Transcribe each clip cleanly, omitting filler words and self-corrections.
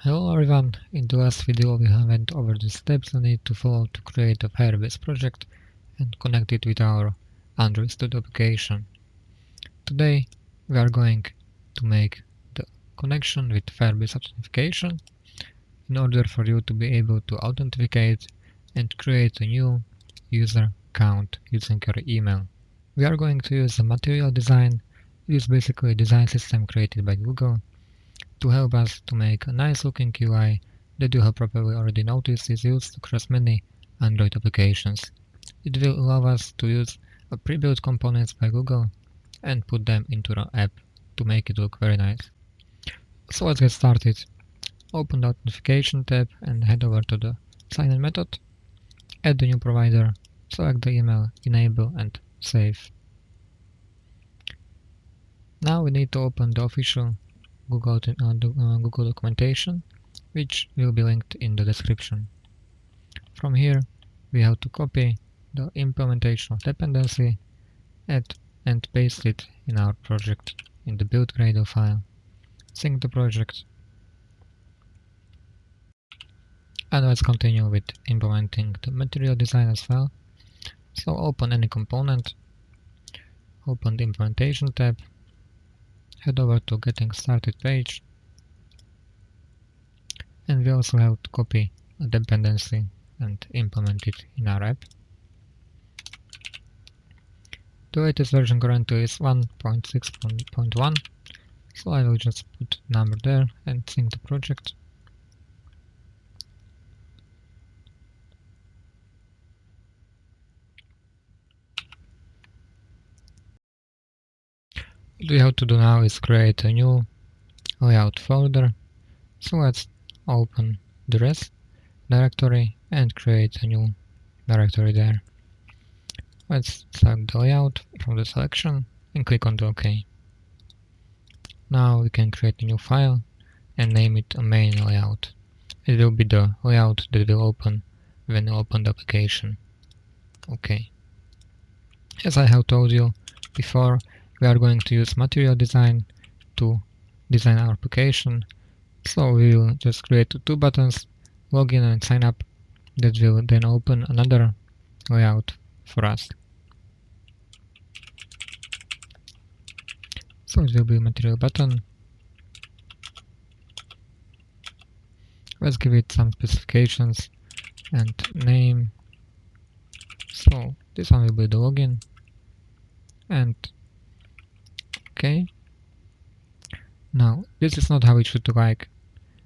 Hello everyone, in the last video we went over the steps we need to follow to create a Firebase project and connect it with our Android Studio application. Today we are going to make the connection with Firebase Authentification in order for you to be able to authenticate and create a new user account using your email. We are going to use the material design. It is basically a design system created by Google to help us to make a nice looking UI that you have probably already noticed is used across many Android applications. It will allow us to use a pre-built components by Google and put them into our app to make it look very nice. So let's get started. Open the Authentication tab and head over to the sign-in method, add the new provider, select the email, enable and save. Now we need to open the official Google documentation, which will be linked in the description. From here, we have to copy the implementation of dependency and paste it in our project in the build Gradle file. Sync the project. And let's continue with implementing the material design as well. So open any component, open the implementation tab, head over to getting started page, and we also have to copy a dependency and implement it in our app. The latest version currently is 1.6.1, so I will just put number there and sync the project. What we have to do now is create a new layout folder. So let's open the res directory and create a new directory there. Let's select the layout from the selection and click on the OK. Now we can create a new file and name it a main layout. It will be the layout that will open when you open the application. OK. As I have told you before, we are going to use material design to design our application. So we will just create two buttons, login and sign up, that will then open another layout for us. So it will be material button. Let's give it some specifications and name. So this one will be the login and OK. Now this is not how it should look like.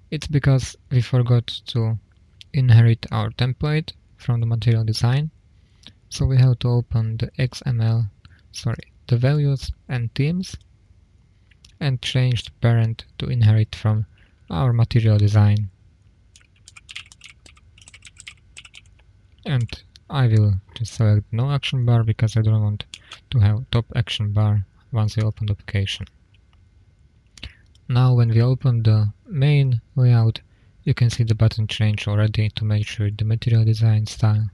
It's because we forgot to inherit our template from the material design. So we have to open the the values and themes and change the parent to inherit from our material design. And I will just select no action bar because I don't want to have top action bar once we open the application. Now when we open the main layout, you can see the button change already to make sure the material design style.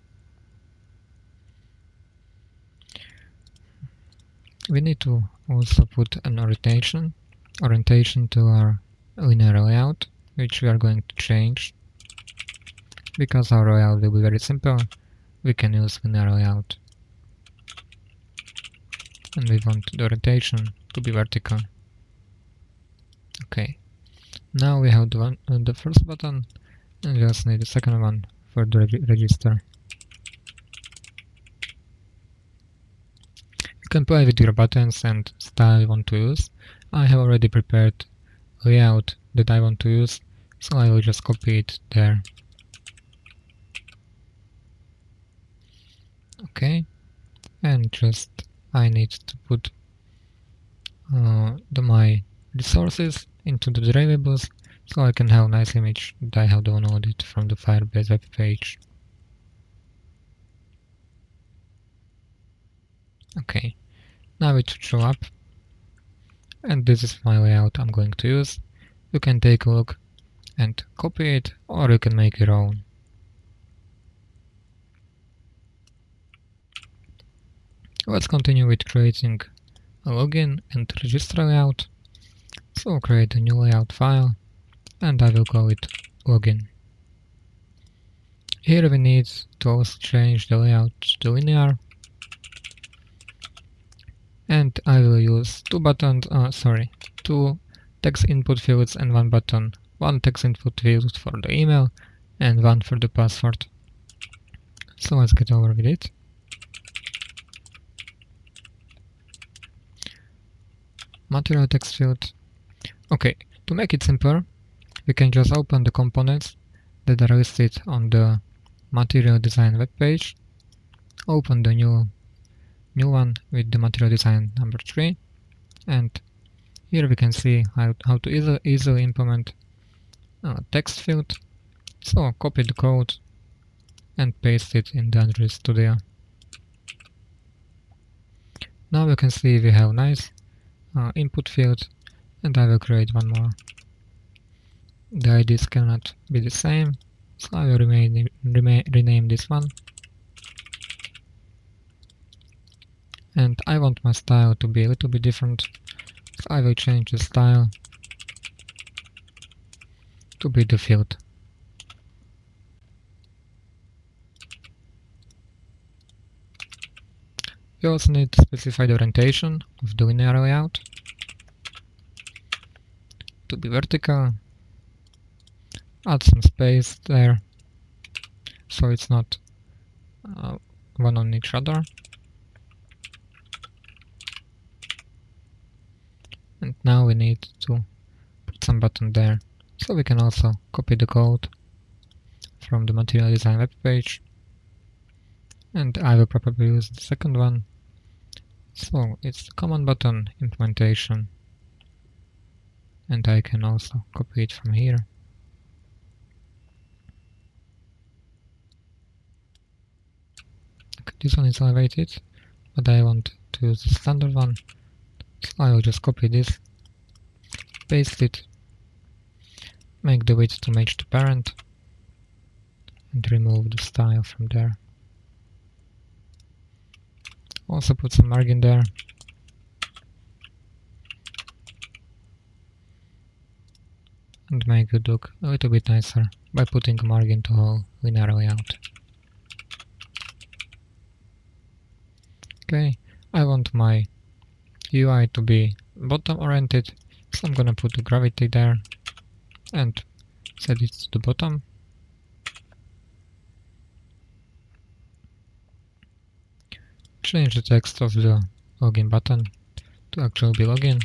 We need to also put an orientation to our linear layout, which we are going to change. Because our layout will be very simple, we can use linear layout. And we want the orientation to be vertical. Okay. Now we have the first button, and we just need the second one for the register. You can play with your buttons and style you want to use. I have already prepared a layout that I want to use, so I will just copy it there. Okay, and just I need to put my resources into the variables so I can have a nice image that I have downloaded from the Firebase web page. Okay, now it should show up, and this is my layout I'm going to use. You can take a look and copy it, or you can make your own. Let's continue with creating a login and register layout. So create a new layout file and I will call it login. Here we need to also change the layout to linear, and I will use two text input fields and one button. One text input field for the email and one for the password. So let's get over with it. Material text field. Okay, to make it simpler, we can just open the components that are listed on the material design web page. Open the new one with the material design number 3, and here we can see how to easily implement a text field. So copy the code and paste it in the Android Studio. Now you can see we have nice input field, and I will create one more. The IDs cannot be the same, so I will rename this one. And I want my style to be a little bit different, so I will change the style to be the field. We also need to specify the orientation of the linear layout to be vertical. Add some space there, so it's not one on each other. And now we need to put some button there, so we can also copy the code from the material design web page. And I will probably use the second one. So it's the command button implementation, and I can also copy it from here. Okay, this one is elevated, but I want to use the standard one, so I will just copy this, paste it, make the width to match the parent, and remove the style from there. Also put some margin there. And make it look a little bit nicer by putting a margin to whole linear layout. Okay, I want my UI to be bottom oriented, so I'm gonna put the gravity there and set it to the bottom. Change the text of the login button to actually be login.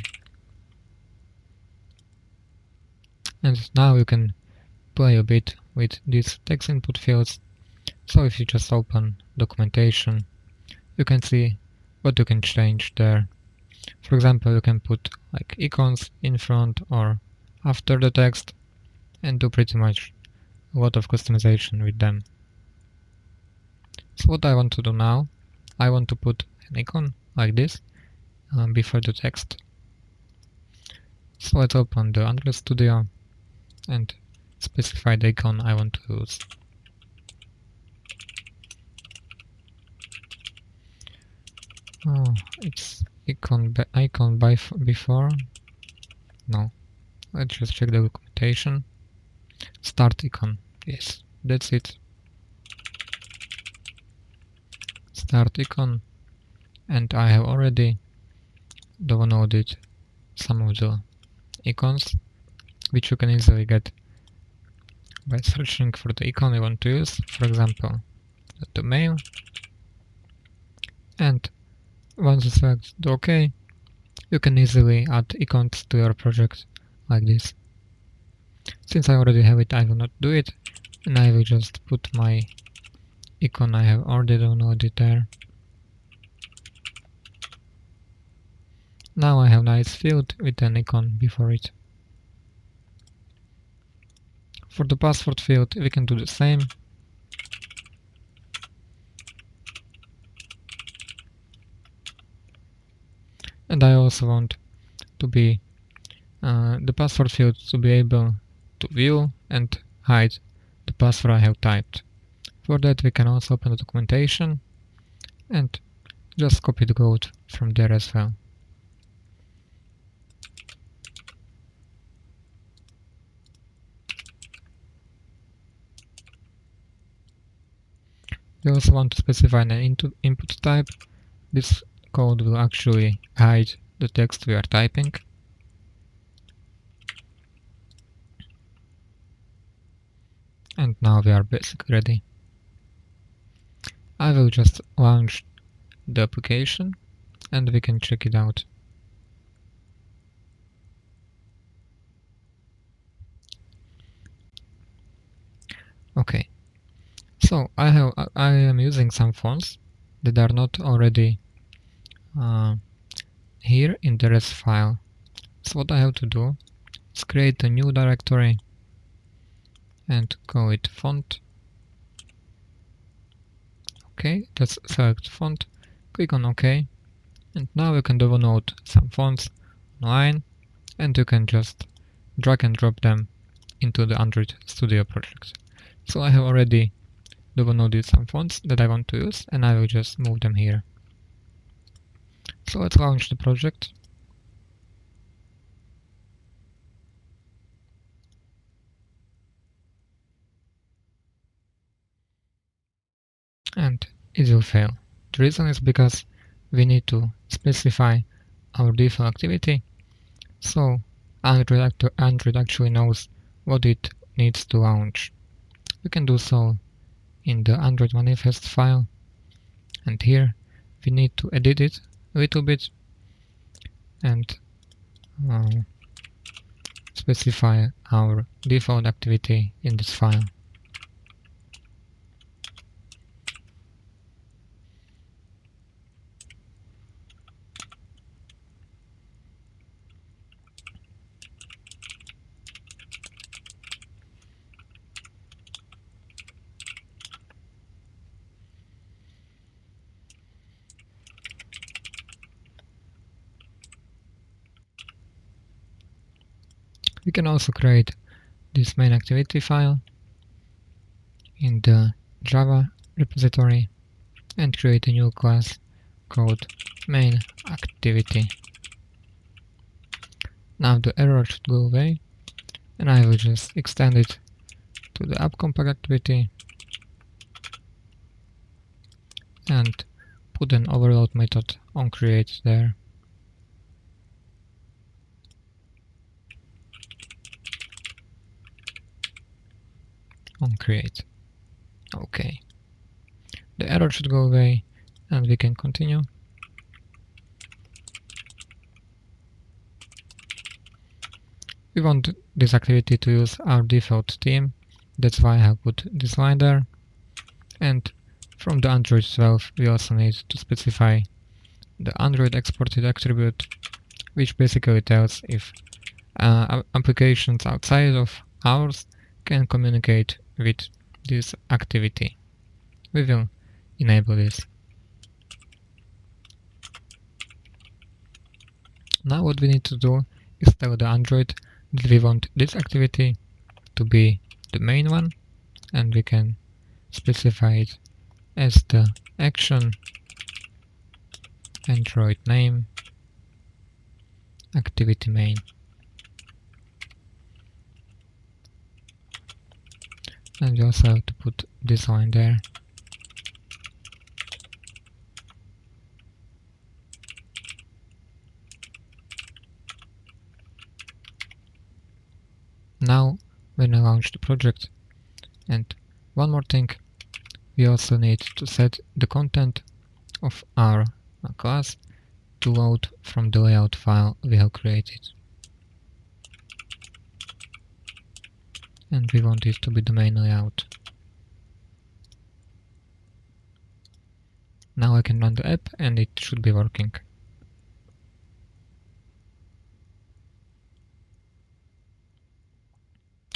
And now you can play a bit with these text input fields. So if you just open documentation, you can see what you can change there. For example, you can put like icons in front or after the text and do pretty much a lot of customization with them. So what I want to do now, I want to put an icon like this before the text. So let's open the Android Studio and specify the icon I want to use. Oh, it's icon by before. No, let's just check the documentation. Start icon. Yes, that's it. Start icon, and I have already downloaded some of the icons, which you can easily get by searching for the icon you want to use. For example, the domain. And once you select the OK, you can easily add icons to your project like this. Since I already have it, I will not do it, and I will just put my icon I have already downloaded there. Now I have a nice field with an icon before it. For the password field, we can do the same. And I also want to be the password field to be able to view and hide the password I have typed. For that, we can also open the documentation and just copy the code from there as well. We also want to specify an input type. This code will actually hide the text we are typing. And now we are basically ready. I will just launch the application and we can check it out. Okay, so I am using some fonts that are not already here in the res file. So what I have to do is create a new directory and call it font. Okay, let's select font, click on OK, and now you can download some fonts online and you can just drag and drop them into the Android Studio project. So I have already downloaded some fonts that I want to use and I will just move them here. So let's launch the project. And it will fail. The reason is because we need to specify our default activity, so Android actually knows what it needs to launch. We can do so in the Android manifest file, and here we need to edit it a little bit and specify our default activity in this file. We can also create this main activity file in the Java repository and create a new class called main activity. Now the error should go away and I will just extend it to the app compact activity and put an overload method on create there. On create. Okay. The error should go away and we can continue. We want this activity to use our default theme, that's why I have put this line there. And from the Android 12 we also need to specify the Android exported attribute, which basically tells if applications outside of ours can communicate with this activity. We will enable this. Now what we need to do is tell the Android that we want this activity to be the main one, and we can specify it as the action Android name activity main. And we also have to put this line there. Now when I launch the project, and one more thing, we also need to set the content of our class to load from the layout file we have created. And we want it to be the main layout. Now I can run the app and it should be working.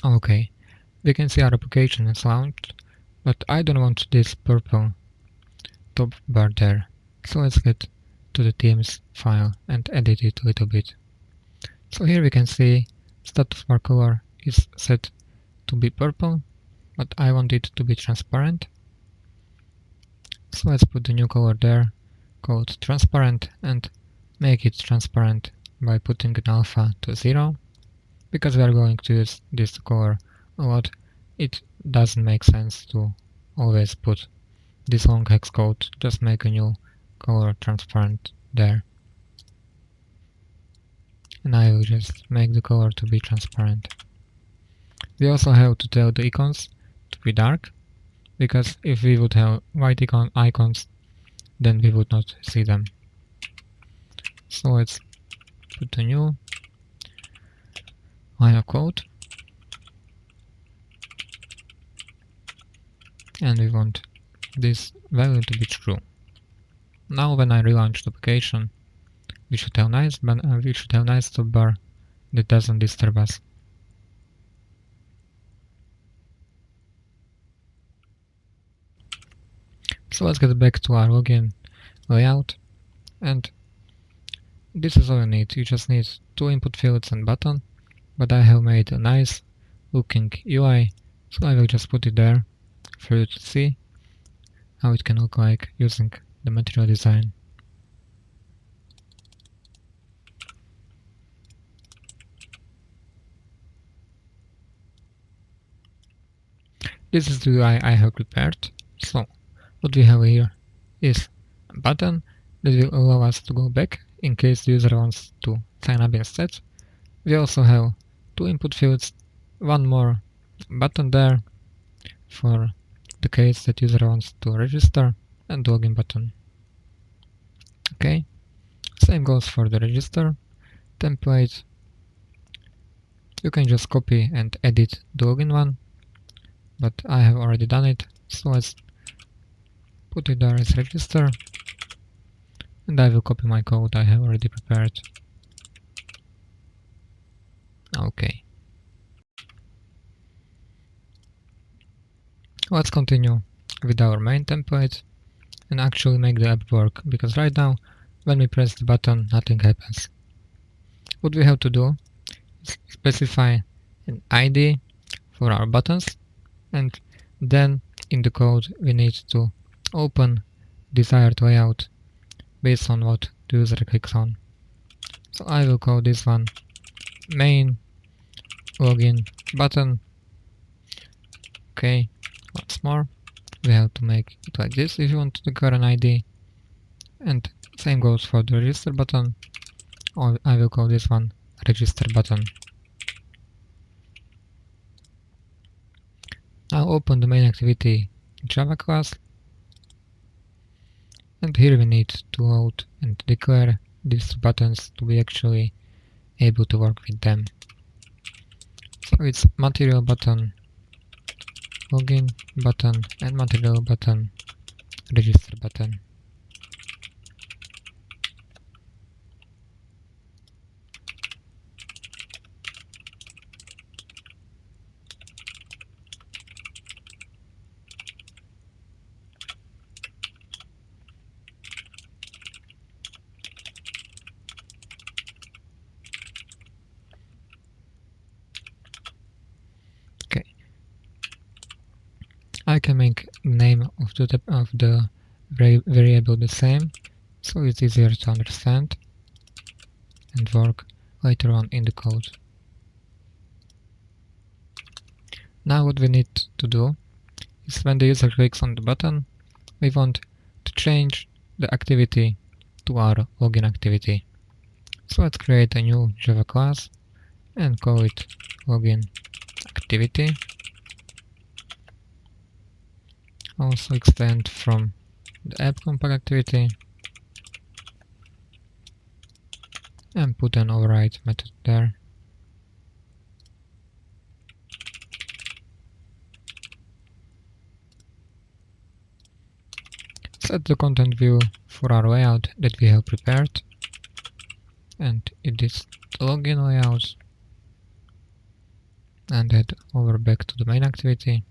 Okay, we can see our application is launched, but I don't want this purple top bar there. So let's get to the themes file and edit it a little bit. So here we can see status bar color is set to be purple, but I want it to be transparent. So let's put the new color there called transparent and make it transparent by putting an alpha to 0. Because we are going to use this color a lot, it doesn't make sense to always put this long hex code, just make a new color transparent there. And I will just make the color to be transparent. We also have to tell the icons to be dark, because if we would have white icons, then we would not see them. So let's put a new line of code, and we want this value to be true. Now when I relaunch the application, we should have nice toolbar that doesn't disturb us. So let's get back to our login layout, and this is all you need. You just need 2 input fields and button, but I have made a nice looking UI, so I will just put it there for you to see how it can look like using the material design. This is the UI I have prepared. So what we have here is a button that will allow us to go back in case the user wants to sign up instead. We also have 2 input fields, 1 more button there for the case that user wants to register, and login button. Okay, same goes for the register template. You can just copy and edit the login one, but I have already done it, so let's put it there as register, and I will copy my code I have already prepared. Okay. Let's continue with our main template and actually make the app work, because right now when we press the button nothing happens. What we have to do is specify an ID for our buttons, and then in the code we need to open desired layout based on what the user clicks on. So I will call this one main login button. Okay, once more, we have to make it like this if you want to declare an ID, and same goes for the register button. I will call this one register button. Now open the main activity Java class, and here we need to load and declare these buttons to be actually able to work with them. So it's material button, login button, and material button, register button. I can make the name of the variable the same, so it's easier to understand and work later on in the code. Now what we need to do is when the user clicks on the button, we want to change the activity to our login activity. So let's create a new Java class and call it login activity. Also extend from the app compact activity and put an override method there. Set the content view for our layout that we have prepared, and it is the login layout, and head over back to the main activity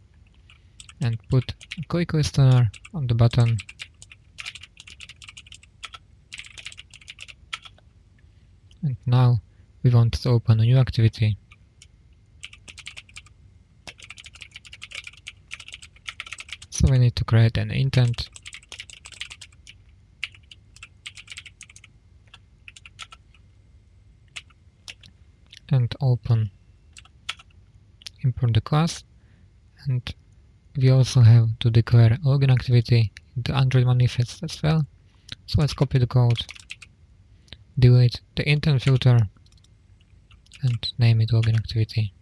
and put a quick listener on the button. And now we want to open a new activity. So we need to create an intent and open import the class, and we also have to declare login activity the Android manifest as well. So let's copy the code, delete the intent filter, and name it login activity.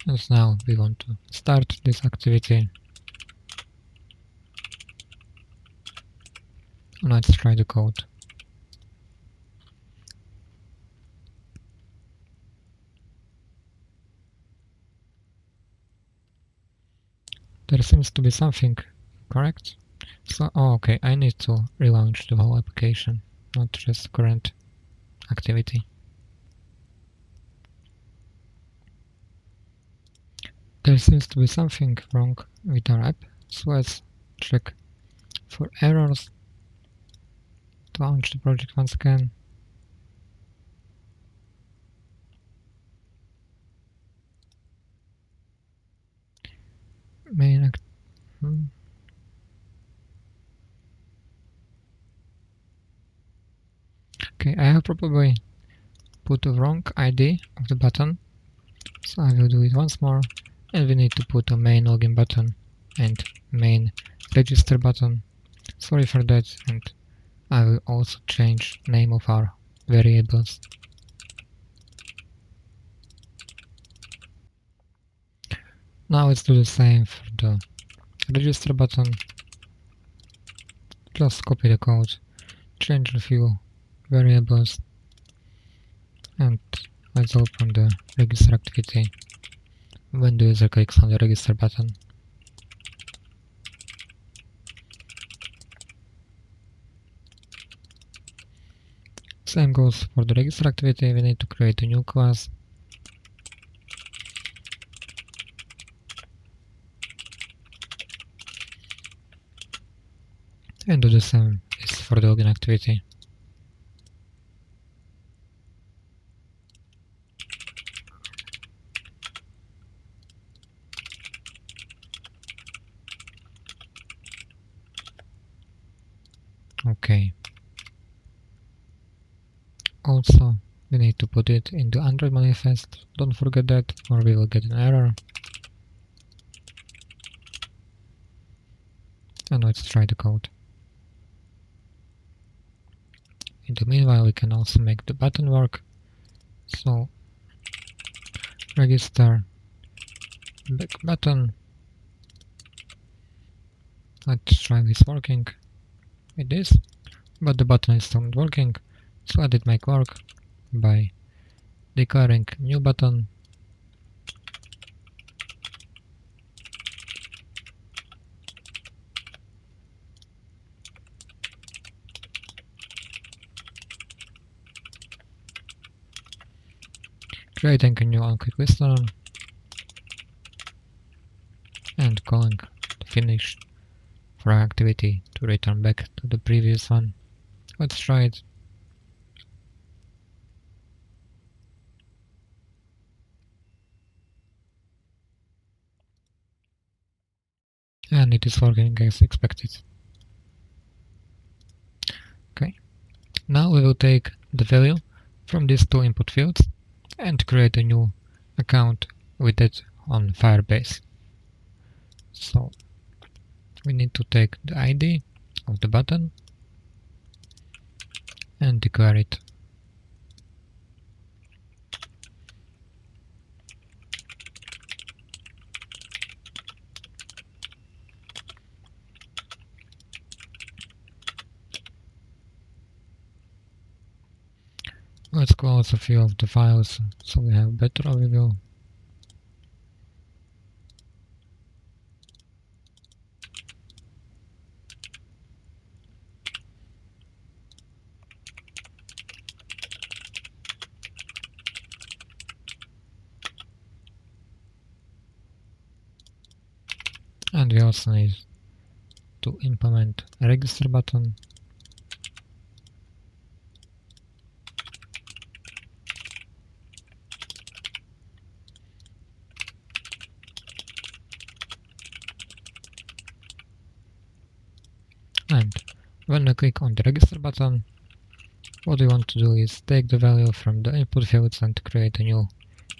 And now we want to start this activity. Let's try the code. There seems to be something correct. So, okay, I need to relaunch the whole application, not just current activity. There seems to be something wrong with our app, so let's check for errors. Launch the project once again. Main act. Okay, I have probably put the wrong ID of the button, so I will do it once more, and we need to put a main login button and main register button. Sorry for that, and I will also change name of our variables. Now let's do the same for the register button. Just copy the code, change a few variables, and let's open the register activity when the user clicks on the register button. Same goes for the register activity. We need to create a new class. And do the same is for the login activity. Okay. Also, we need to put it in the Android manifest. Don't forget that, or we will get an error. And let's try the code. In the meanwhile, we can also make the button work. So, register back button. Let's try this working with this, but the button is still not working. So let it make work by declaring new button, creating a new on-click listener, and calling the finish for our activity to return back to the previous one. Let's try it. And it is working as expected. Okay, now we will take the value from these two input fields and create a new account with it on Firebase. So we need to take the ID of the button and declare it. Let's close a few of the files so we have better overview. And we also need to implement a register button. When we click on the register button, what we want to do is take the value from the input fields and create a new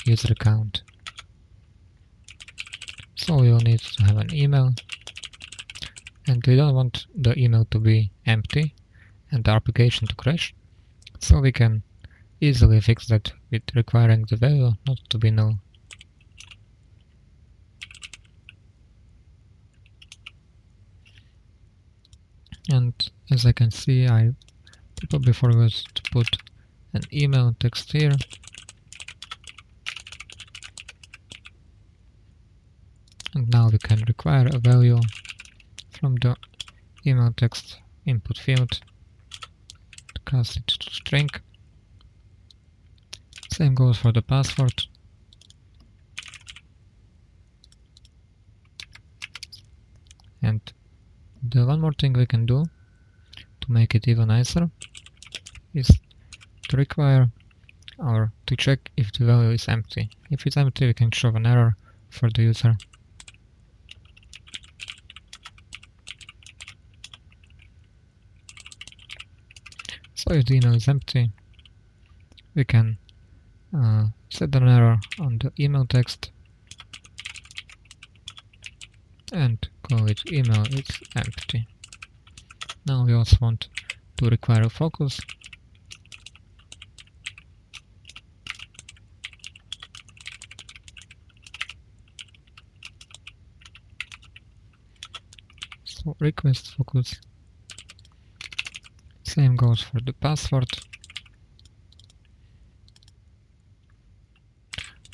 user account. So we will need to have an email, and we don't want the email to be empty and the application to crash, so we can easily fix that with requiring the value not to be null. And as I can see, I probably forgot to put an email text here. And now we can require a value from the email text input field to cast it to string. Same goes for the password. And the one more thing we can do to make it even nicer is to require or to check if the value is empty. If it's empty, we can show an error for the user. So if the email is empty, we can set an error on the email text and call it email is empty. Now we also want to require a focus. So request focus. Same goes for the password.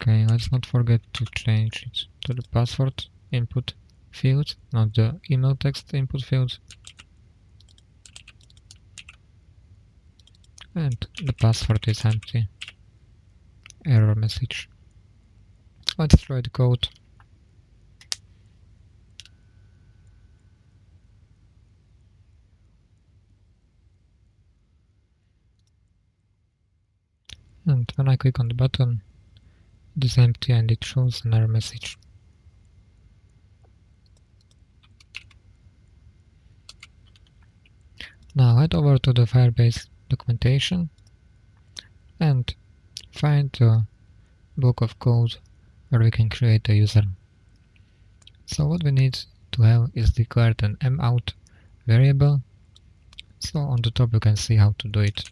Okay, let's not forget to change it to the password input field, not the email text input field. And the password is empty. Error message. Let's try the code. And when I click on the button, it is empty and it shows an error message. Now head over to the Firebase documentation and find the block of code where we can create a user. So what we need to have is declared an mout variable. So on the top you can see how to do it.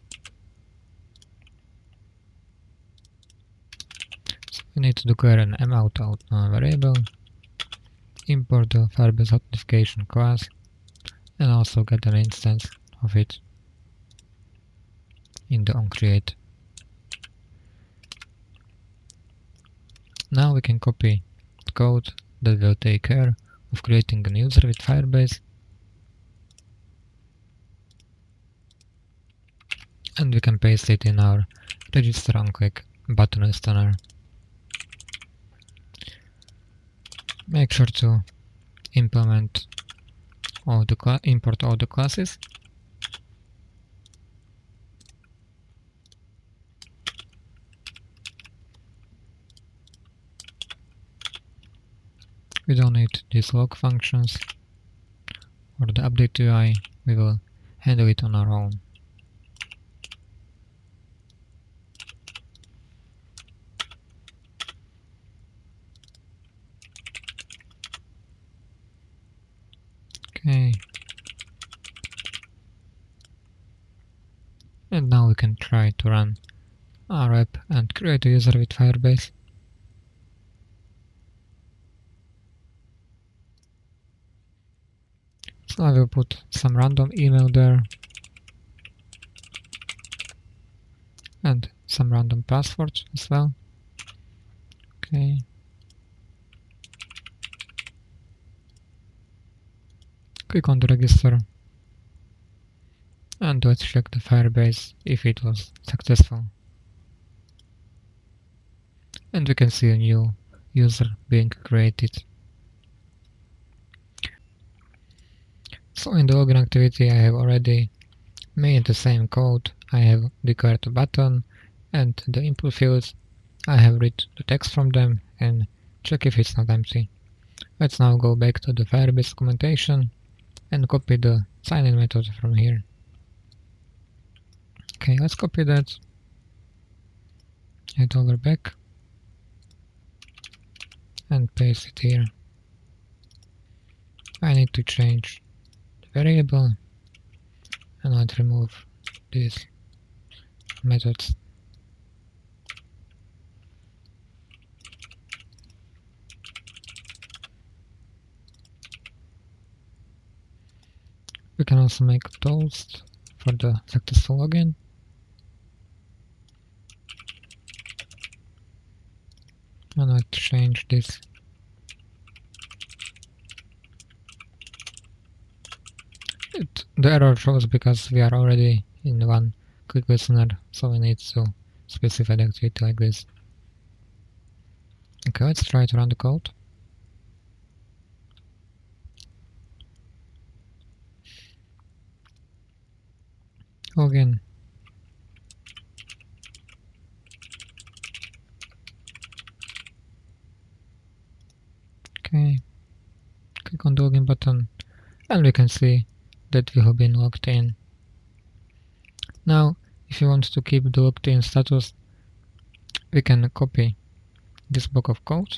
So we need to declare an mout variable, import the Firebase Authentification class, and also get an instance of it in the onCreate. Now we can copy the code that will take care of creating a user with Firebase, and we can paste it in our register onClick button listener. Make sure to import all the classes. We don't need these log functions or the update UI, we will handle it on our own. Okay. And now we can try to run our app and create a user with Firebase. So I will put some random email there and some random password as well. Okay. Click on the register and let's check the Firebase if it was successful. And we can see a new user being created. So in the login activity I have already made the same code. I have declared a button and the input fields. I have read the text from them and check if it's not empty. Let's now go back to the Firebase documentation and copy the sign-in method from here. Okay, let's copy that, head over back, and paste it here. I need to change the variable, and let's remove these methods. We can also make a toast for the successful login. And let's change this. The error shows because we are already in one quick listener, so we need to specify the activity like this. Okay, let's try to run the code. Login. Okay, click on the login button, and we can see that we have been logged in. Now, if you want to keep the logged in status, we can copy this block of code,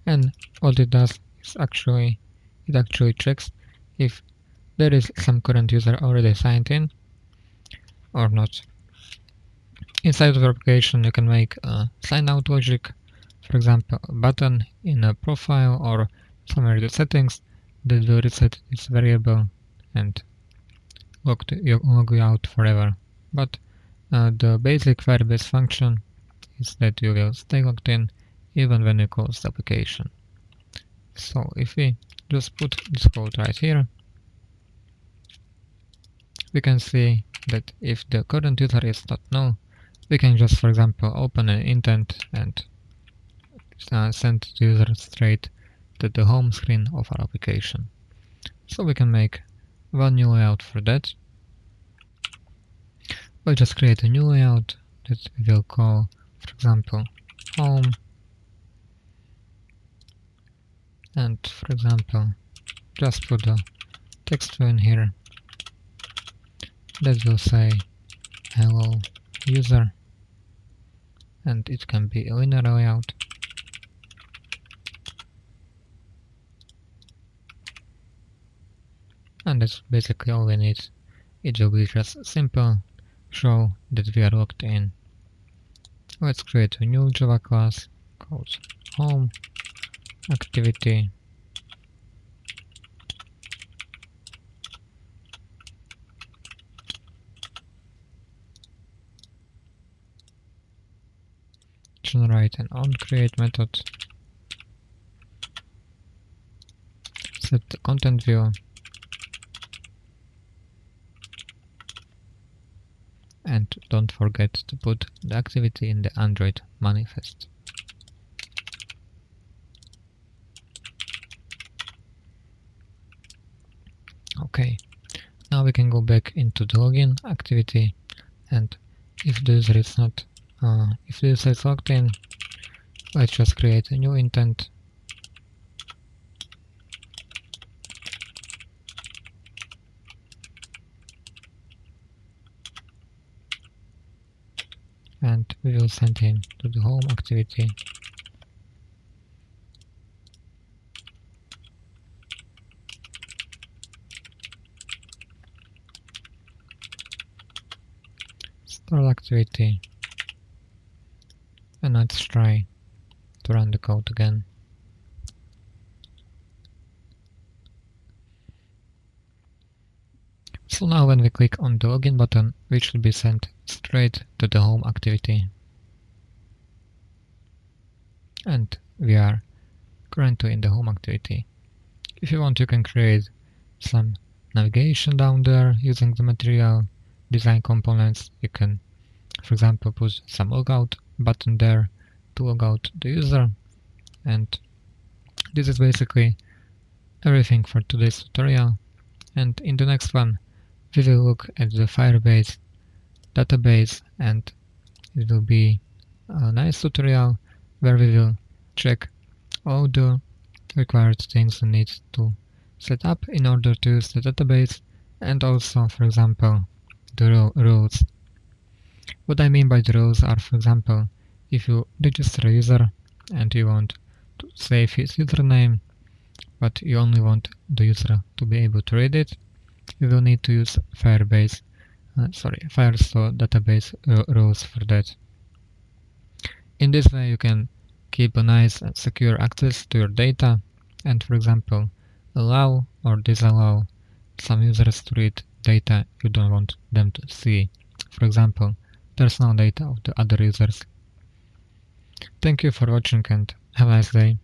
and what it does is it actually checks if there is some current user already signed in or not. Inside of the application you can make a sign out logic, for example a button in a profile or somewhere in the settings that will reset this variable and log you out forever. But the basic Firebase function is that you will stay logged in even when you close the application. So if we just put this code right here, we can see that if the current user is not null, we can just, for example, open an intent and send the user straight to the home screen of our application. So we can make one new layout for that. We'll just create a new layout that we will call, for example, home. And for example, just put the text in here that will say hello user, and it can be a linear layout. And that's basically all we need. It will be just simple show that we are logged in. Let's create a new Java class called home activity. Generate an onCreate method. Set the content view. And don't forget to put the activity in the Android manifest. Okay, now we can go back into the login activity, and if the user is not if the user is logged in, let's just create a new intent. And we will send him to the home activity. Start activity. And let's try to run the code again. So now when we click on the login button, we should be sent straight to the home activity. And we are currently in the home activity. If you want, you can create some navigation down there using the material design components. You can, for example, put some logout button there to log out the user. And this is basically everything for today's tutorial. And in the next one, we will look at the Firebase database, and it will be a nice tutorial where we will check all the required things we need to set up in order to use the database, and also, for example, the rules. What I mean by the rules are, for example, if you register a user and you want to save his username, but you only want the user to be able to read it, you will need to use Firestore database rules for that. In this way, you can keep a nice and secure access to your data and, for example, allow or disallow some users to read data you don't want them to see. For example, personal data of the other users. Thank you for watching and have a nice day.